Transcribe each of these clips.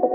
What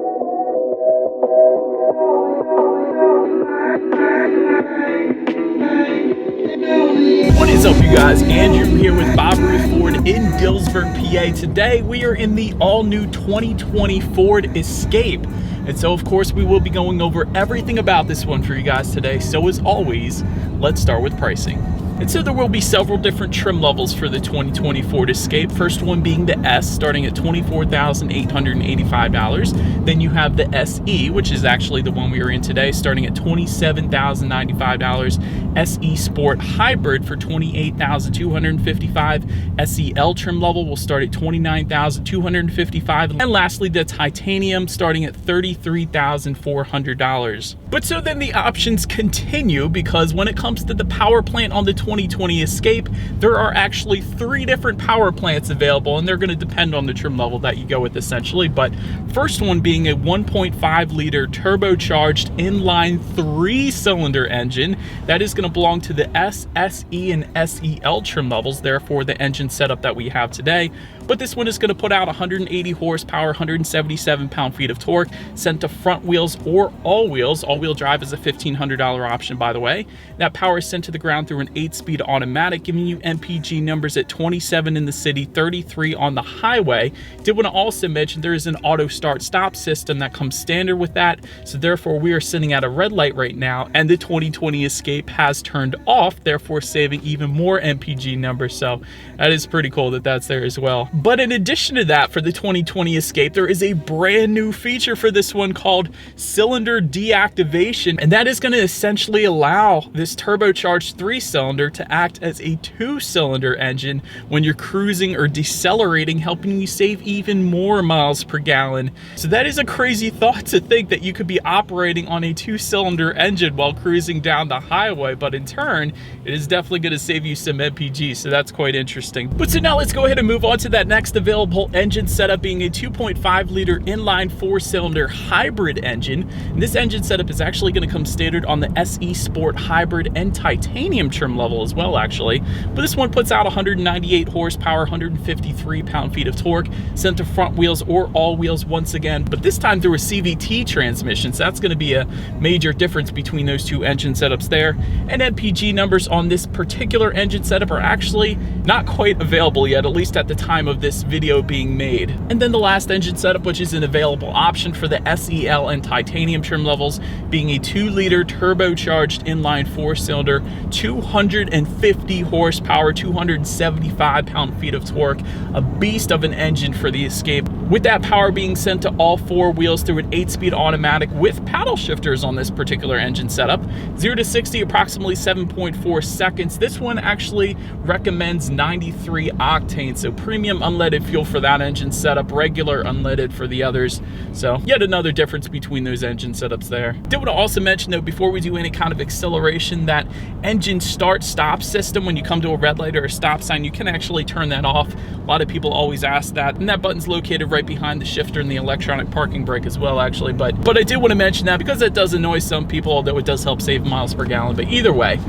is up, you guys? Andrew here with Bob Ruth Ford in Dillsburg, PA. Today we are in the all-new 2020 Ford Escape. And so, of course, we will be going over everything about this one for you guys today. So, as always, let's start with pricing. And so there will be several different trim levels for the 2020 Ford Escape. First one being the S, starting at $24,885. Then you have the SE, which is actually the one we are in today, starting at $27,095. SE Sport Hybrid for $28,255. SEL trim level will start at $29,255. And lastly, the Titanium starting at $33,400. But so then the options continue, because when it comes to the power plant on the 2020 Escape, there are actually 3 different power plants available, and they're going to depend on the trim level that you go with essentially. But first one being a 1.5 liter turbocharged inline 3-cylinder engine that is going to belong to the S, SE, and SEL trim levels, therefore the engine setup that we have today. But this one is going to put out 180 horsepower, 177 pound-feet of torque, sent to front wheels or all wheels. All-wheel drive is a $1,500 option, by the way. That power is sent to the ground through an 8-speed automatic, giving you MPG numbers at 27 in the city, 33 on the highway. Did want to also mention there is an auto start-stop system that comes standard with that, so therefore we are sitting at a red light right now, and the 2020 Escape has turned off, therefore saving even more MPG numbers. So that is pretty cool that that's there as well. But in addition to that, for the 2020 Escape, there is a brand new feature for this one called cylinder deactivation, and that is going to essentially allow this turbocharged 3-cylinder to act as a 2-cylinder engine when you're cruising or decelerating, helping you save even more miles per gallon. So that is a crazy thought, to think that you could be operating on a 2-cylinder engine while cruising down the highway, but in turn, it is definitely going to save you some MPG, so that's quite interesting. But so now let's go ahead and move on to that next available engine setup, being a 2.5 liter inline 4-cylinder hybrid engine. And this engine setup is actually going to come standard on the SE Sport Hybrid and Titanium trim level as well, actually. But this one puts out 198 horsepower, 153 pound-feet of torque, sent to front wheels or all wheels once again, but this time through a CVT transmission. So that's going to be a major difference between those two engine setups there. And MPG numbers on this particular engine setup are actually not quite available yet, at least at the time of this video being made. And then the last engine setup, which is an available option for the SEL and Titanium trim levels, being a 2-liter turbocharged inline 4-cylinder, 250 horsepower, 275 pound-feet of torque, a beast of an engine for the Escape, with that power being sent to all 4 wheels through an 8-speed automatic with paddle shifters on this particular engine setup. 0 to 60 approximately 7.4 seconds. This one actually recommends 93 octane, so premium unleaded fuel for that engine setup, regular unleaded for the others. So yet another difference between those engine setups there. Did want to also mention, though, before we do any kind of acceleration, that engine start-stop system, when you come to a red light or a stop sign, you can actually turn that off. A lot of people always ask that, and that button's located right behind the shifter and the electronic parking brake as well, actually. But I did want to mention that because it does annoy some people, although it does help save miles per gallon. But either way,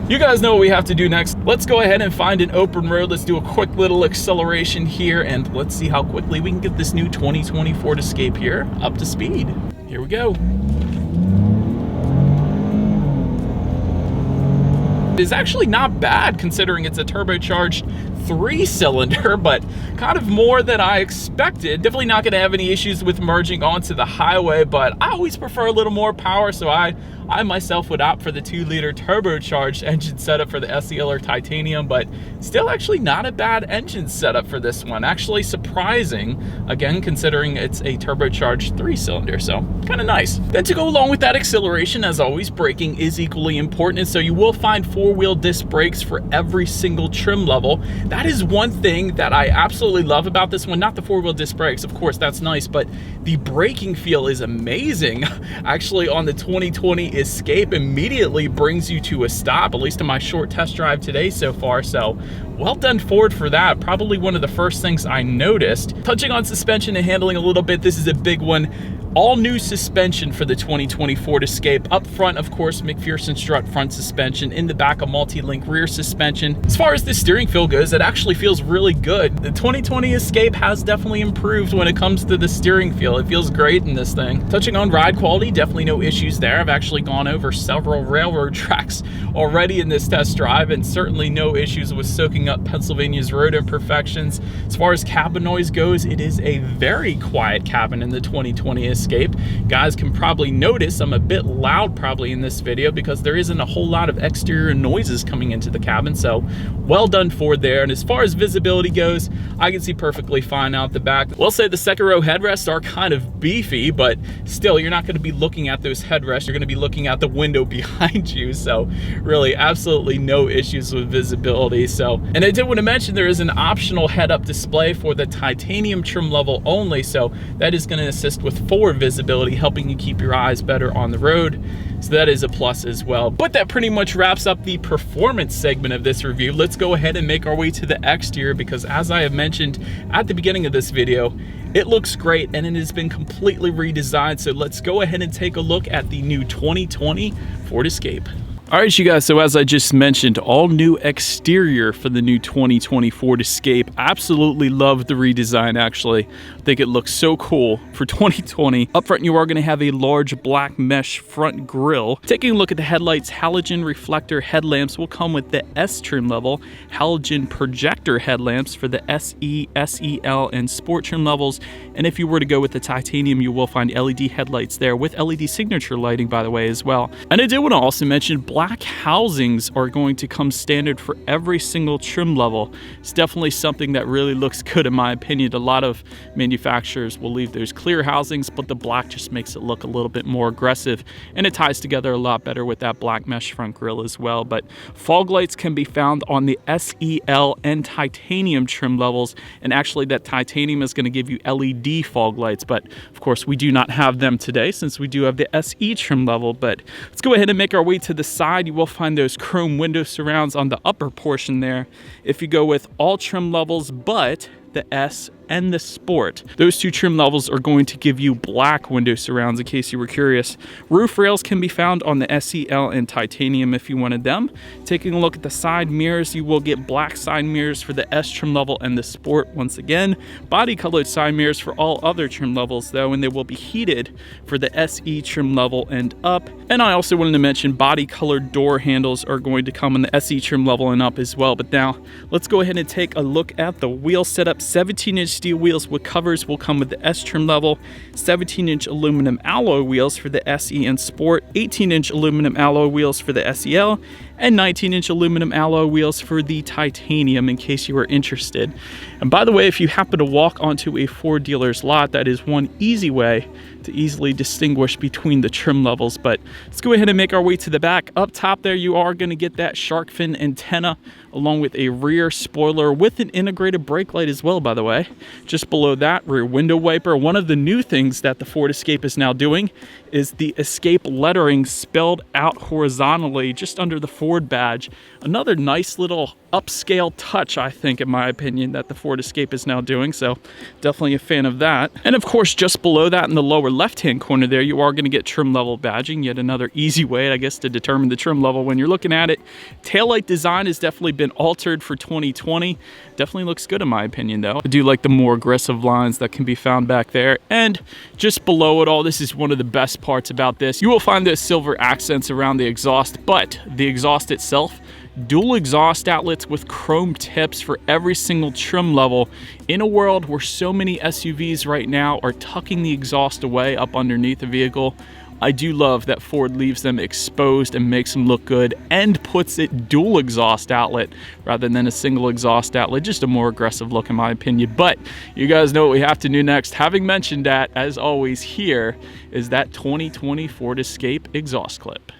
you guys know what we have to do next. Let's go ahead and find an open road. Let's do a quick little acceleration here, and let's see how quickly we can get this new 2020 Ford Escape here up to speed. Here we go. It's actually not bad considering it's a turbocharged 3-cylinder, but kind of more than I expected. Definitely not going to have any issues with merging onto the highway, but I always prefer a little more power, so I myself would opt for the 2-liter turbocharged engine setup for the SEL or Titanium, but still actually not a bad engine setup for this one. Actually surprising, again, considering it's a turbocharged 3-cylinder, so kind of nice. Then to go along with that acceleration, as always, braking is equally important, and so you will find 4-wheel disc brakes for every single trim level. That is one thing that I absolutely love about this one. Not the 4-wheel disc brakes, of course, that's nice, but the braking feel is amazing. Actually, on the 2020 Escape, immediately brings you to a stop, at least in my short test drive today so far. So well done, Ford, for that. Probably one of the first things I noticed. Touching on suspension and handling a little bit, this is a big one. All new suspension for the 2020 Ford Escape. Up front, of course, McPherson strut front suspension. In the back, a multi-link rear suspension. As far as the steering feel goes, it actually feels really good. The 2020 Escape has definitely improved when it comes to the steering feel. It feels great in this thing. Touching on ride quality, definitely no issues there. I've actually gone over several railroad tracks already in this test drive, and certainly no issues with soaking up Pennsylvania's road imperfections. As far as cabin noise goes, it is a very quiet cabin in the 2020 Escape. Guys can probably notice I'm a bit loud probably in this video because there isn't a whole lot of exterior noises coming into the cabin, so well done Ford there. And as far as visibility goes, I can see perfectly fine out the back. We'll say the second row headrests are kind of beefy, but still, you're not going to be looking at those headrests. You're going to be looking at the window behind you, so really absolutely no issues with visibility. And I did want to mention there is an optional head-up display for the titanium trim level only, so that is going to assist with forward visibility, helping you keep your eyes better on the road. So that is a plus as well. But that pretty much wraps up the performance segment of this review. Let's go ahead and make our way to the exterior, because as I have mentioned at the beginning of this video, it looks great and it has been completely redesigned. So let's go ahead and take a look at the new 2020 Ford Escape. All right, you guys, so as I just mentioned, all new exterior for the new 2020 Ford Escape. Absolutely love the redesign, actually. I think it looks so cool for 2020. Up front, you are going to have a large black mesh front grille. Taking a look at the headlights, halogen reflector headlamps will come with the S trim level, halogen projector headlamps for the SE, SEL, and Sport trim levels. And if you were to go with the titanium, you will find LED headlights there with LED signature lighting, by the way, as well. And I did want to also mention black housings are going to come standard for every single trim level. It's definitely something that really looks good in my opinion. A lot of manufacturers will leave those clear housings, but the black just makes it look a little bit more aggressive, and it ties together a lot better with that black mesh front grille as well. But fog lights can be found on the SEL and titanium trim levels, and actually that titanium is going to give you LED fog lights, but of course we do not have them today since we do have the SE trim level. But let's go ahead and make our way to the side. You will find those chrome window surrounds on the upper portion there. If you go with all trim levels but the S and the Sport, those two trim levels are going to give you black window surrounds, in case you were curious. Roof rails can be found on the SEL and titanium if you wanted them. Taking a look at the side mirrors, you will get black side mirrors for the S trim level and the Sport once again. Body colored side mirrors for all other trim levels though, and they will be heated for the SE trim level and up. And I also wanted to mention body colored door handles are going to come in the SE trim level and up as well. But now let's go ahead and take a look at the wheel setup. 17-inch steel wheels with covers will come with the S trim level, 17-inch aluminum alloy wheels for the SE and Sport, 18-inch aluminum alloy wheels for the SEL, and 19-inch aluminum alloy wheels for the titanium, in case you are interested. And by the way, if you happen to walk onto a Ford dealer's lot, that is one easy way to easily distinguish between the trim levels. But let's go ahead and make our way to the back. Up top there, you are going to get that shark fin antenna along with a rear spoiler with an integrated brake light as well, by the way. Just below that, rear window wiper. One of the new things that the Ford Escape is now doing is the Escape lettering spelled out horizontally just under the Ford badge. Another nice little upscale touch, I think, in my opinion, that the Ford Escape is now doing, so definitely a fan of that. And of course, just below that in the lower left-hand corner there, you are going to get trim level badging, yet another easy way, I guess, to determine the trim level when you're looking at it. Taillight design has definitely been altered for 2020. Definitely looks good in my opinion, though. I do like the more aggressive lines that can be found back there. And just below it all, this is one of the best parts about this. You will find those silver accents around the exhaust, but the exhaust itself, dual exhaust outlets with chrome tips for every single trim level. In a world where so many SUVs right now are tucking the exhaust away up underneath the vehicle, I do love that Ford leaves them exposed and makes them look good and puts it dual exhaust outlet rather than a single exhaust outlet. Just a more aggressive look in my opinion. But you guys know what we have to do next. Having mentioned that, as always, here is that 2020 Ford Escape exhaust clip.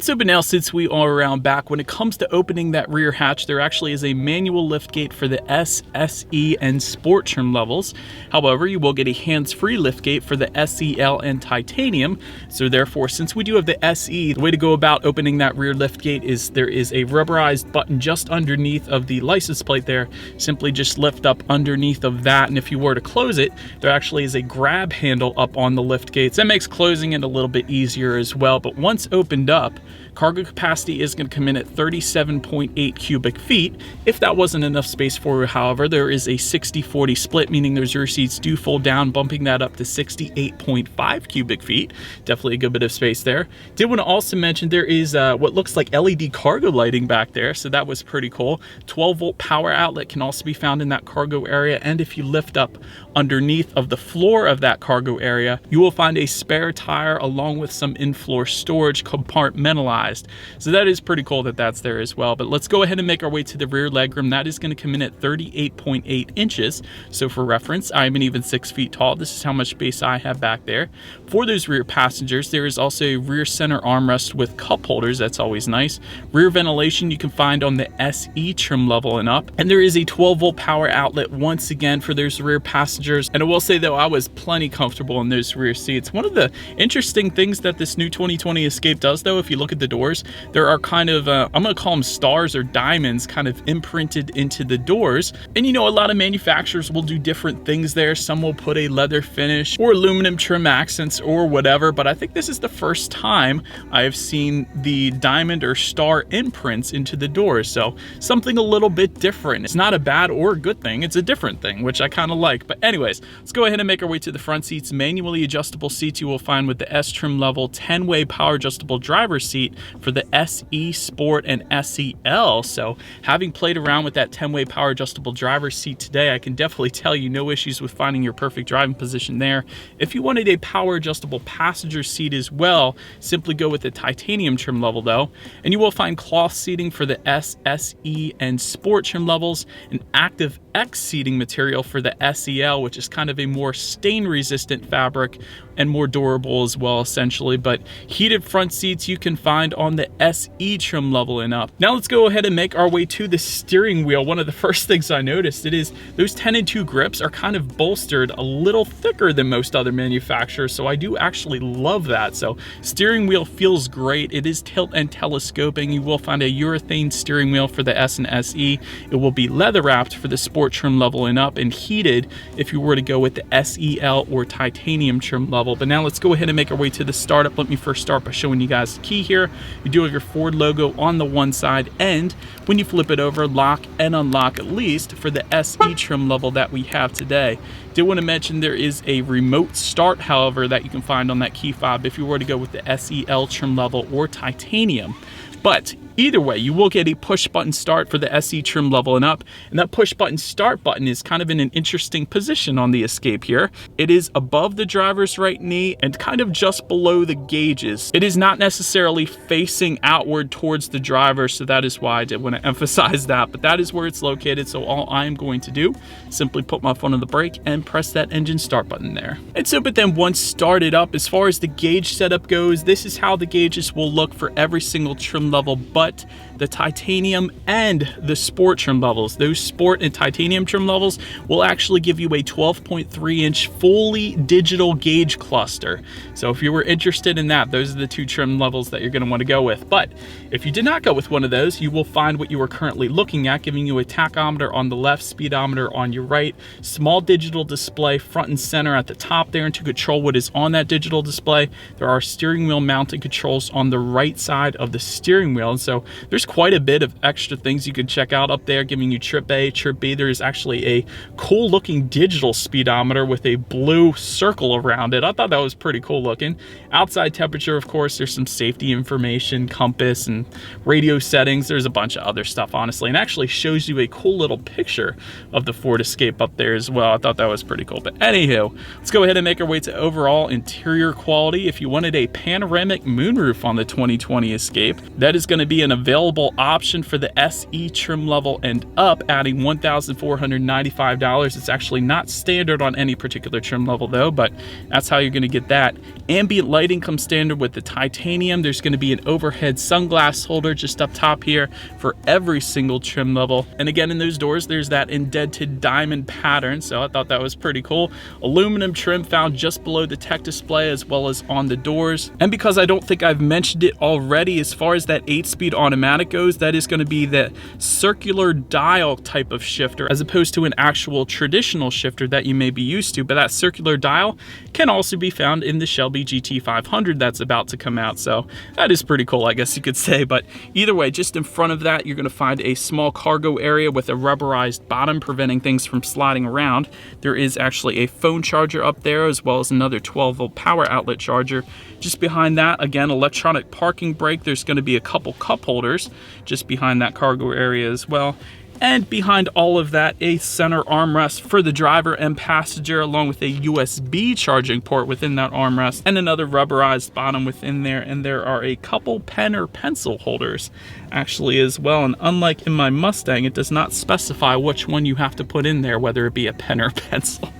So, but now since we are around back, when it comes to opening that rear hatch, there actually is a manual lift gate for the S, SE, and Sport trim levels. However, you will get a hands-free lift gate for the SEL and Titanium. So therefore, since we do have the SE, the way to go about opening that rear lift gate is there is a rubberized button just underneath of the license plate there. Simply just lift up underneath of that, and if you were to close it, there actually is a grab handle up on the lift gates. That makes closing it a little bit easier as well. But once opened up, cargo capacity is going to come in at 37.8 cubic feet. If that wasn't enough space for you, however, there is a 60-40 split, meaning those rear seats do fold down, bumping that up to 68.5 cubic feet. Definitely a good bit of space there. Did want to also mention there is what looks like LED cargo lighting back there, so that was pretty cool. 12-volt power outlet can also be found in that cargo area, and if you lift up underneath of the floor of that cargo area, you will find a spare tire along with some in-floor storage compartmentalized. So that is pretty cool that that's there as well. But let's go ahead and make our way to the rear legroom. That is going to come in at 38.8 inches. So for reference, I'm an even 6 feet tall. This is how much space I have back there. For those rear passengers, there is also a rear center armrest with cup holders. That's always nice. Rear ventilation you can find on the SE trim level and up. And there is a 12-volt power outlet once again for those rear passengers. And I will say though, I was plenty comfortable in those rear seats. One of the interesting things that this new 2020 Escape does though, if you look at the doors, there are kind of, I'm going to call them stars or diamonds kind of imprinted into the doors. And you know, a lot of manufacturers will do different things there. Some will put a leather finish or aluminum trim accents or whatever, but I think this is the first time I have seen the diamond or star imprints into the doors. So something a little bit different. It's not a bad or a good thing. It's a different thing, which I kind of like. But anyways, let's go ahead and make our way to the front seats. Manually adjustable seats you will find with the S trim level, 10-way power adjustable driver's seat for the SE, Sport, and SEL. So having played around with that 10-way power adjustable driver's seat today, I can definitely tell you no issues with finding your perfect driving position there. If you wanted a power adjustable passenger seat as well, simply go with the Titanium trim level though, and you will find cloth seating for the S, SE, and Sport trim levels, an Active X seating material for the SEL, which is kind of a more stain resistant fabric and more durable as well essentially. But heated front seats you can find on the SE trim level and up. Now let's go ahead and make our way to the steering wheel. One of the first things I noticed it is those 10-2 grips are kind of bolstered a little thicker than most other manufacturers, so I do actually love that. So steering wheel feels great. It is tilt and telescoping. You will find a urethane steering wheel for the S and SE. It will be leather wrapped for the Sport trim level and up, and heated if you were to go with the SEL or Titanium trim level. But now let's go ahead and make our way to the startup. Let me first start by showing you guys the key here. You do have your Ford logo on the one side, and when you flip it over, lock and unlock, at least for the SE trim level that we have today. Did want to mention there is a remote start, however, that you can find on that key fob if you were to go with the SEL trim level or Titanium. But either way, you will get a push button start for the SE trim level and up, and that push button start button is kind of in an interesting position on the Escape here. It is above the driver's right knee and kind of just below the gauges. It is not necessarily facing outward towards the driver, so that is why I did want to emphasize that, but that is where it's located. So all I am going to do, simply put my foot on the brake and press that engine start button there. And so, but then once started up, as far as the gauge setup goes, this is how the gauges will look for every single trim level, but the Titanium and the Sport trim levels. Those Sport and Titanium trim levels will actually give you a 12.3-inch fully digital gauge cluster. So if you were interested in that, those are the two trim levels that you're going to want to go with. But if you did not go with one of those, you will find what you are currently looking at, giving you a tachometer on the left, speedometer on your right, small digital display front and center at the top there, and to control what is on that digital display, there are steering wheel mounted controls on the right side of the steering wheel. And so there's quite a bit of extra things you can check out up there, giving you trip A, trip B. There is actually a cool looking digital speedometer with a blue circle around it. I thought that was pretty cool looking. Outside temperature, of course, there's some safety information, compass and radio settings. There's a bunch of other stuff, honestly, and actually shows you a cool little picture of the Ford Escape up there as well. I thought that was pretty cool. But anywho, let's go ahead and make our way to overall interior quality. If you wanted a panoramic moonroof on the 2020 Escape, that is going to be an available option for the SE trim level and up, adding $1,495. It's actually not standard on any particular trim level though, but that's how you're going to get that. Ambient lighting comes standard with the titanium. There's going to be an overhead sunglass holder just up top here for every single trim level. And again, in those doors, there's that indented diamond pattern, so I thought that was pretty cool. Aluminum trim found just below the tech display as well as on the doors. And because I don't think I've mentioned it already, as far as that 8-speed automatic goes, that is going to be the circular dial type of shifter as opposed to an actual traditional shifter that you may be used to. But that circular dial can also be found in the Shelby GT500 that's about to come out, so that is pretty cool, I guess you could say. But either way, just in front of that, you're going to find a small cargo area with a rubberized bottom preventing things from sliding around. There is actually a phone charger up there as well as another 12-volt power outlet charger. Just behind that, again, electronic parking brake. There's going to be a couple cup holders just behind that cargo area as well. And behind all of that, a center armrest for the driver and passenger, along with a USB charging port within that armrest, and another rubberized bottom within there. And there are a couple pen or pencil holders actually as well. And unlike in my Mustang, it does not specify which one you have to put in there, whether it be a pen or pencil.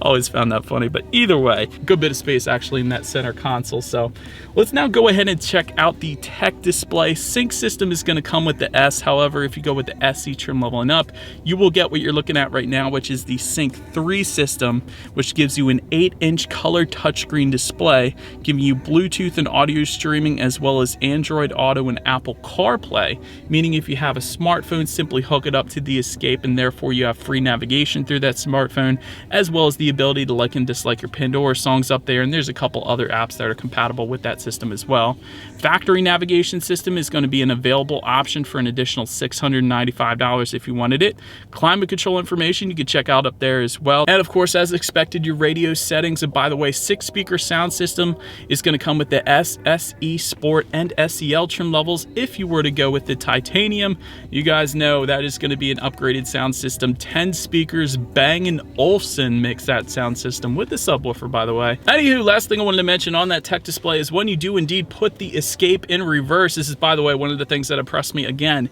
Always found that funny, but either way, good bit of space actually in that center console. So let's now go ahead and check out the tech display. Sync system is going to come with the S. However, if you go with the SE trim level and up, you will get what you're looking at right now, which is the Sync 3 system, which gives you an 8-inch color touchscreen display, giving you Bluetooth and audio streaming as well as Android Auto and Apple CarPlay, meaning if you have a smartphone, simply hook it up to the Escape and therefore you have free navigation through that smartphone, as well as the ability to like and dislike your Pandora songs up there. And there's a couple other apps that are compatible with that system as well. Factory navigation system is going to be an available option for an additional $695 if you wanted it. Climate control information you can check out up there as well. And of course, as expected, your radio settings. And by the way, 6-speaker sound system is going to come with the S, SE, Sport, and SEL trim levels. If you were to go with the titanium, you guys know that is going to be an upgraded sound system. 10 speakers, Bang & Olufsen mix that sound system with the subwoofer, by the way. Anywho, last thing I wanted to mention on that tech display is when you do indeed put the Escape in reverse, this is, by the way, one of the things that impressed me again.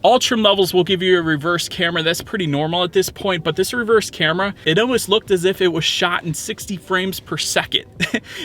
All trim levels will give you a reverse camera. That's pretty normal at this point, but this reverse camera, it almost looked as if it was shot in 60 frames per second.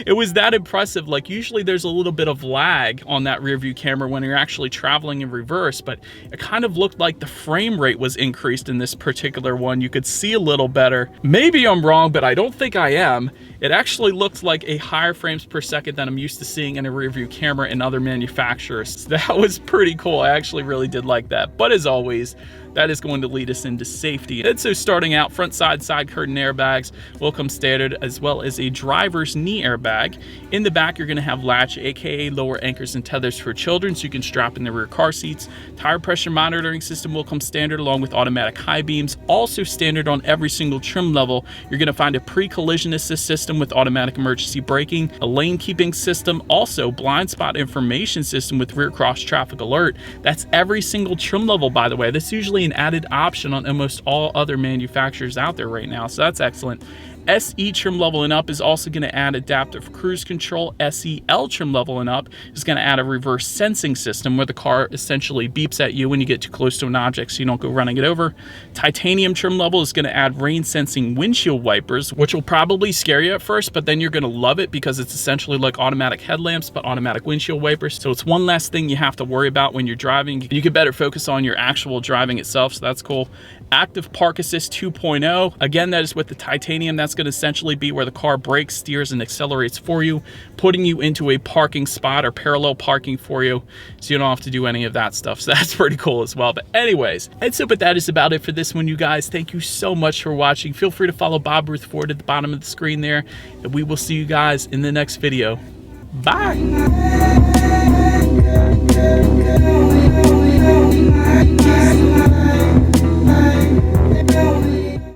It was that impressive. Like usually there's a little bit of lag on that rear view camera when you're actually traveling in reverse, but it kind of looked like the frame rate was increased in this particular one. You could see a little better. Maybe I'm wrong, but I don't think I am. It actually looked like a higher frames per second than I'm used to seeing in a rear view camera in other manufacturers. That was pretty cool. I actually really did like that. But as always, that is going to lead us into safety. And so starting out, front side curtain airbags will come standard, as well as a driver's knee airbag. In the back, you're going to have latch, aka lower anchors and tethers for children, so you can strap in the rear car seats. Tire pressure monitoring system will come standard along with automatic high beams. Also standard on every single trim level, you're going to find a pre-collision assist system with automatic emergency braking, a lane keeping system, also blind spot information system with rear cross traffic alert. That's every single trim level, by the way. This is usually an added option on almost all other manufacturers out there right now, so that's excellent. SE trim level and up is also going to add adaptive cruise control. SEL trim level and up is going to add a reverse sensing system where the car essentially beeps at you when you get too close to an object so you don't go running it over. Titanium trim level is going to add rain sensing windshield wipers, which will probably scare you at first, but then you're going to love it because it's essentially like automatic headlamps but automatic windshield wipers. So it's one less thing you have to worry about when you're driving. You can better focus on your actual driving itself, so that's cool. Active Park Assist 2.0, again, that is with the titanium. That's going to essentially be where the car brakes, steers, and accelerates for you, putting you into a parking spot or parallel parking for you, so you don't have to do any of that stuff. So that's pretty cool as well. But anyways, but that is about it for this one, you guys. Thank you so much for watching. Feel free to follow Bob Ruth Ford at the bottom of the screen there, and we will see you guys in the next video. Bye.